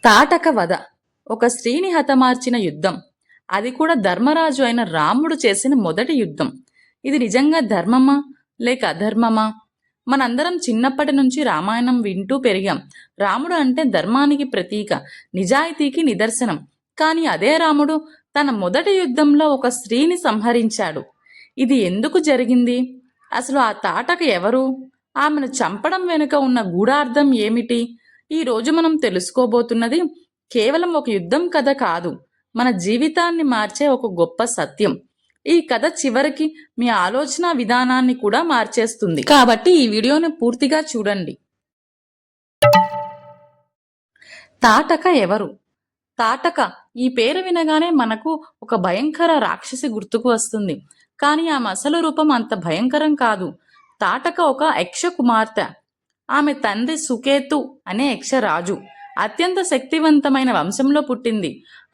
తాటక వధ ఒక స్త్రీని హతమార్చిన యుద్ధం. అది కూడా ధర్మరాజు అయిన రాముడు చేసిన మొదటి యుద్ధం. ఇది నిజంగా ధర్మమా లేక అధర్మమా? మనందరం చిన్నప్పటి నుంచి రామాయణం వింటూ పెరిగాం. రాముడు అంటే ధర్మానికి ప్రతీక, నిజాయితీకి నిదర్శనం. కానీ అదే రాముడు తన మొదటి యుద్ధంలో ఒక స్త్రీని సంహరించాడు. ఇది ఎందుకు జరిగింది? అసలు ఆ తాటక ఎవరు? ఆమెను చంపడం వెనుక ఉన్న గూఢార్థం ఏమిటి? ఈ రోజు మనం తెలుసుకోబోతున్నది కేవలం ఒక యుద్ధం కథ కాదు, మన జీవితాన్ని మార్చే ఒక గొప్ప సత్యం. ఈ కథ చివరికి మీ ఆలోచన విధానాన్ని కూడా మార్చేస్తుంది. కాబట్టి ఈ వీడియోని పూర్తిగా చూడండి. తాటక ఎవరు? తాటక ఈ పేరు వినగానే మనకు ఒక భయంకర రాక్షసి గుర్తుకు వస్తుంది. కానీ ఆమె అసలు రూపం అంత భయంకరం కాదు. తాటక ఒక యక్ష కుమార్తె. ఆమె తండ్రి సుకేతు అనే యక్షరాజు. అత్యంత శక్తివంతమైన వంశంలో పుట్టింది.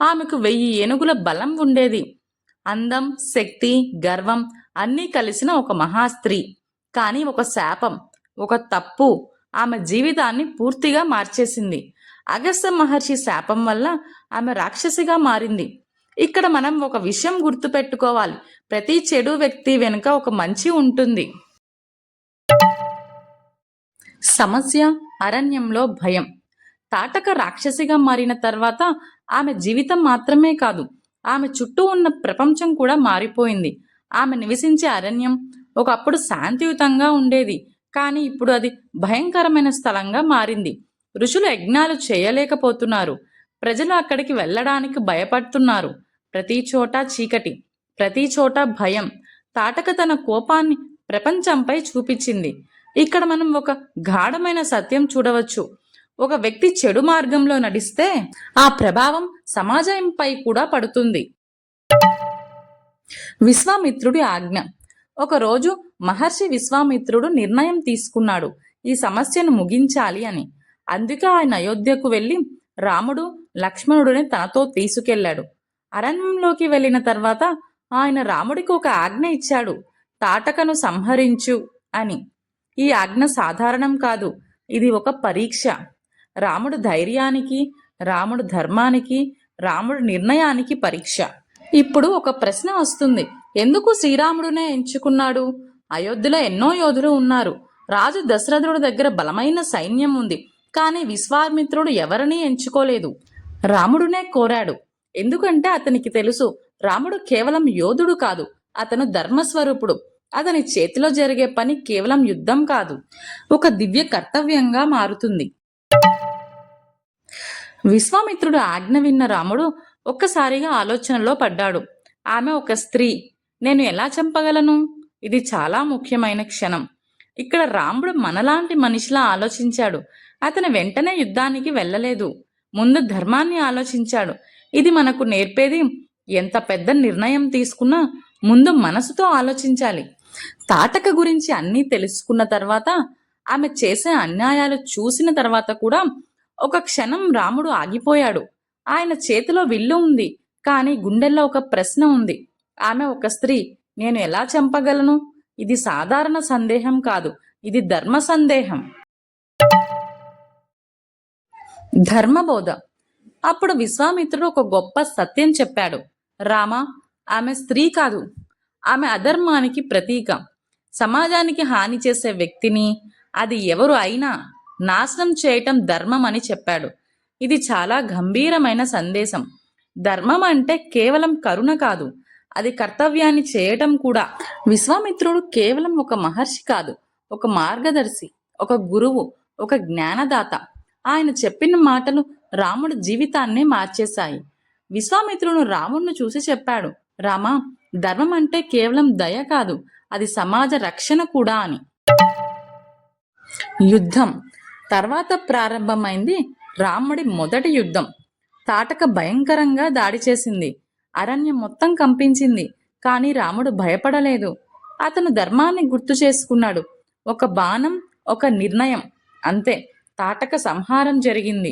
ఆమెకు 1000 ఏనుగుల బలం ఉండేది. అందం, శక్తి, గర్వం అన్నీ కలిసిన ఒక మహాస్త్రీ. కానీ ఒక శాపం, ఒక తప్పు ఆమె జీవితాన్ని పూర్తిగా మార్చేసింది. అగస్త్య మహర్షి శాపం వల్ల ఆమె రాక్షసిగా మారింది. ఇక్కడ మనం ఒక విషయం గుర్తుపెట్టుకోవాలి. ప్రతి చెడు వ్యక్తి వెనుక ఒక మంచి ఉంటుంది. సమస్య అరణ్యంలో భయం. తాటక రాక్షసిగా మారిన తర్వాత ఆమె జీవితం మాత్రమే కాదు, ఆమె చుట్టూ ఉన్న ప్రపంచం కూడా మారిపోయింది. ఆమె నివసించే అరణ్యం ఒకప్పుడు శాంతియుతంగా ఉండేది, కానీ ఇప్పుడు అది భయంకరమైన స్థలంగా మారింది. ఋషులు యజ్ఞాలు చేయలేకపోతున్నారు. ప్రజలు అక్కడికి వెళ్ళడానికి భయపడుతున్నారు. ప్రతి చోట చీకటి, ప్రతి చోట భయం. తాటక తన కోపాన్ని ప్రపంచంపై చూపించింది. ఇక్కడ మనం ఒక గాఢమైన సత్యం చూడవచ్చు. ఒక వ్యక్తి చెడు మార్గంలో నడిస్తే ఆ ప్రభావం సమాజంపై కూడా పడుతుంది. విశ్వామిత్రుడి ఆజ్ఞ. ఒకరోజు మహర్షి విశ్వామిత్రుడు నిర్ణయం తీసుకున్నాడు, ఈ సమస్యను ముగించాలి అని. అందుకే ఆయన అయోధ్యకు వెళ్ళి రాముడు, లక్ష్మణుడిని తనతో తీసుకెళ్లాడు. అరణ్యంలోకి వెళ్ళిన తర్వాత ఆయన రాముడికి ఒక ఆజ్ఞ ఇచ్చాడు, తాటకను సంహరించు అని. ఈ ఆజ్ఞ సాధారణం కాదు, ఇది ఒక పరీక్ష. రాముడు ధైర్యానికి, రాముడు ధర్మానికి, రాముడు నిర్ణయానికి పరీక్ష. ఇప్పుడు ఒక ప్రశ్న వస్తుంది, ఎందుకు శ్రీరాముడునే ఎంచుకున్నాడు? అయోధ్యలో ఎన్నో యోధులు ఉన్నారు. రాజు దశరథుడి దగ్గర బలమైన సైన్యం ఉంది. కానీ విశ్వామిత్రుడు ఎవరినీ ఎంచుకోలేదు, రాముడునే కోరాడు. ఎందుకంటే అతనికి తెలుసు, రాముడు కేవలం యోధుడు కాదు, అతను ధర్మస్వరూపుడు. అతని చేతిలో జరిగే పని కేవలం యుద్ధం కాదు, ఒక దివ్య కర్తవ్యంగా మారుతుంది. విశ్వామిత్రుడు ఆజ్ఞ విన్న రాముడు ఒక్కసారిగా ఆలోచనలో పడ్డాడు. ఆమె ఒక స్త్రీ, నేను ఎలా చంపగలను? ఇది చాలా ముఖ్యమైన క్షణం. ఇక్కడ రాముడు మనలాంటి మనిషిలా ఆలోచించాడు. అతను వెంటనే యుద్ధానికి వెళ్ళలేదు, ముందు ధర్మాన్ని ఆలోచించాడు. ఇది మనకు నేర్పేది, ఎంత పెద్ద నిర్ణయం తీసుకున్నా ముందు మనసుతో ఆలోచించాలి. తాటక గురించి అన్నీ తెలుసుకున్న తర్వాత, ఆమె చేసే అన్యాయాలు చూసిన తర్వాత కూడా ఒక క్షణం రాముడు ఆగిపోయాడు. ఆయన చేతిలో విల్లు ఉంది, కానీ గుండెల్లో ఒక ప్రశ్న ఉంది. ఆమె ఒక స్త్రీ, నేను ఎలా చంపగలను? ఇది సాధారణ సందేహం కాదు, ఇది ధర్మ సందేహం. ధర్మబోధ. అప్పుడు విశ్వామిత్రుడు ఒక గొప్ప సత్యం చెప్పాడు, రామా, ఆమె స్త్రీ కాదు, ఆమె అధర్మానికి ప్రతీక. సమాజానికి హాని చేసే వ్యక్తిని, అది ఎవరు అయినా నాశనం చేయటం ధర్మం అని చెప్పాడు. ఇది చాలా గంభీరమైన సందేశం. ధర్మం అంటే కేవలం కరుణ కాదు, అది కర్తవ్యాన్ని చేయటం కూడా. విశ్వామిత్రుడు కేవలం ఒక మహర్షి కాదు, ఒక మార్గదర్శి, ఒక గురువు, ఒక జ్ఞానదాత. ఆయన చెప్పిన మాటలు రాముడి జీవితాన్నే మార్చేశాయి. విశ్వామిత్రుడు రాముడిని చూసి చెప్పాడు, రామా, ధర్మం అంటే కేవలం దయ కాదు, అది సమాజ రక్షణ కూడా అని. యుద్ధం తర్వాత ప్రారంభమైంది రాముడి మొదటి యుద్ధం. తాటక భయంకరంగా దాడి చేసింది. అరణ్యం మొత్తం కంపించింది. కానీ రాముడు భయపడలేదు. అతను ధర్మాన్ని గుర్తు చేసుకున్నాడు. ఒక బాణం, ఒక నిర్ణయం, అంతే. తాటక సంహారం జరిగింది.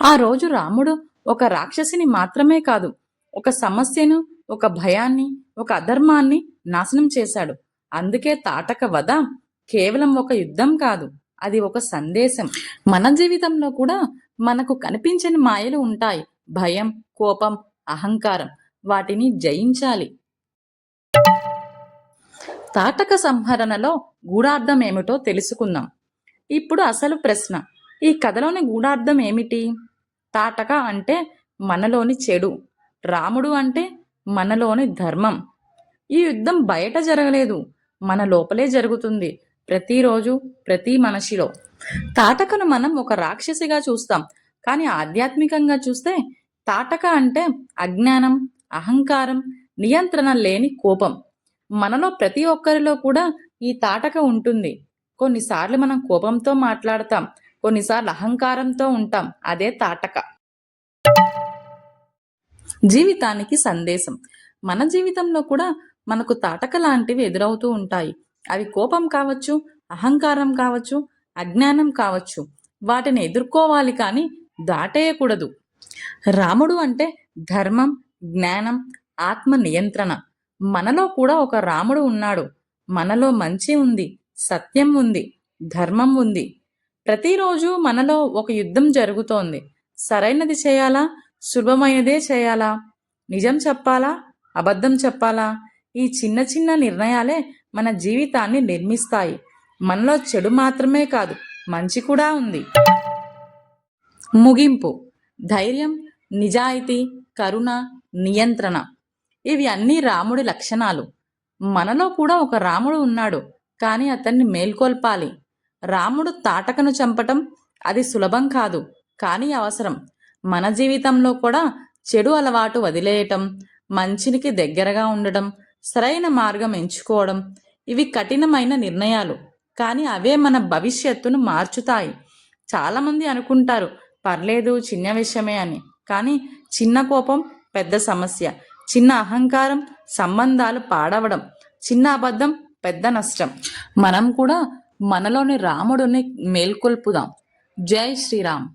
ఆ రోజు రాముడు ఒక రాక్షసిని మాత్రమే కాదు, ఒక సమస్యను, ఒక భయాన్ని, ఒక అధర్మాన్ని నాశనం చేశాడు. అందుకే తాటక వధ కేవలం ఒక యుద్ధం కాదు, అది ఒక సందేశం. మన జీవితంలో కూడా మనకు కనిపించని మాయలు ఉంటాయి. భయం, కోపం, అహంకారం. వాటిని జయించాలి. తాటక సంహరణలో గూఢార్థం ఏమిటో తెలుసుకుందాం. ఇప్పుడు అసలు ప్రశ్న, ఈ కథలోని గూఢార్థం ఏమిటి? తాటక అంటే మనలోని చెడు, రాముడు అంటే మనలోని ధర్మం. ఈ యుద్ధం బయట జరగలేదు, మన లోపలే జరుగుతుంది. ప్రతిరోజు, ప్రతి మనిషిలో. తాటకను మనం ఒక రాక్షసిగా చూస్తాం, కానీ ఆధ్యాత్మికంగా చూస్తే తాటక అంటే అజ్ఞానం, అహంకారం, నియంత్రణ లేని కోపం. మనలో ప్రతి ఒక్కరిలో కూడా ఈ తాటక ఉంటుంది. కొన్నిసార్లు మనం కోపంతో మాట్లాడతాం, కొన్నిసార్లు అహంకారంతో ఉంటాం. అదే తాటక. జీవితానికి సందేశం. మన జీవితంలో కూడా మనకు తాటక లాంటివి ఎదురవుతూ ఉంటాయి. అవి కోపం కావచ్చు, అహంకారం కావచ్చు, అజ్ఞానం కావచ్చు. వాటిని ఎదుర్కోవాలి, కానీ దాటేయకూడదు. రాముడు అంటే ధర్మం, జ్ఞానం, ఆత్మ నియంత్రణ. మనలో కూడా ఒక రాముడు ఉన్నాడు. మనలో మంచి ఉంది, సత్యం ఉంది, ధర్మం ఉంది. ప్రతిరోజు మనలో ఒక యుద్ధం జరుగుతోంది. సరైనది చేయాలా, సులభమైనదే చేయాలా, నిజం చెప్పాలా, అబద్ధం చెప్పాలా? ఈ చిన్న చిన్న నిర్ణయాలే మన జీవితాన్ని నిర్మిస్తాయి. మనలో చెడు మాత్రమే కాదు, మంచి కూడా ఉంది. ముగింపు. ధైర్యం, నిజాయితీ, కరుణ, నియంత్రణ. ఇవి అన్నీ రాముడి లక్షణాలు. మనలో కూడా ఒక రాముడు ఉన్నాడు, కానీ అతన్ని మేల్కొల్పాలి. రాముడు తాటకను చంపటం అది సులభం కాదు, కానీ అవసరం. మన జీవితంలో కూడా చెడు అలవాటు వదిలేయటం, మంచినికి దగ్గరగా ఉండడం, సరైన మార్గం ఎంచుకోవడం, ఇవి కఠినమైన నిర్ణయాలు, కానీ అవే మన భవిష్యత్తును మార్చుతాయి. చాలామంది అనుకుంటారు పర్లేదు, చిన్న విషయమే అని. కానీ చిన్న కోపం పెద్ద సమస్య, చిన్న అహంకారం సంబంధాలు పాడవడం, చిన్న అబద్ధం పెద్ద నష్టం. మనం కూడా మనలోని రాముడిని మేల్కొల్పుదాం. జై శ్రీరామ్.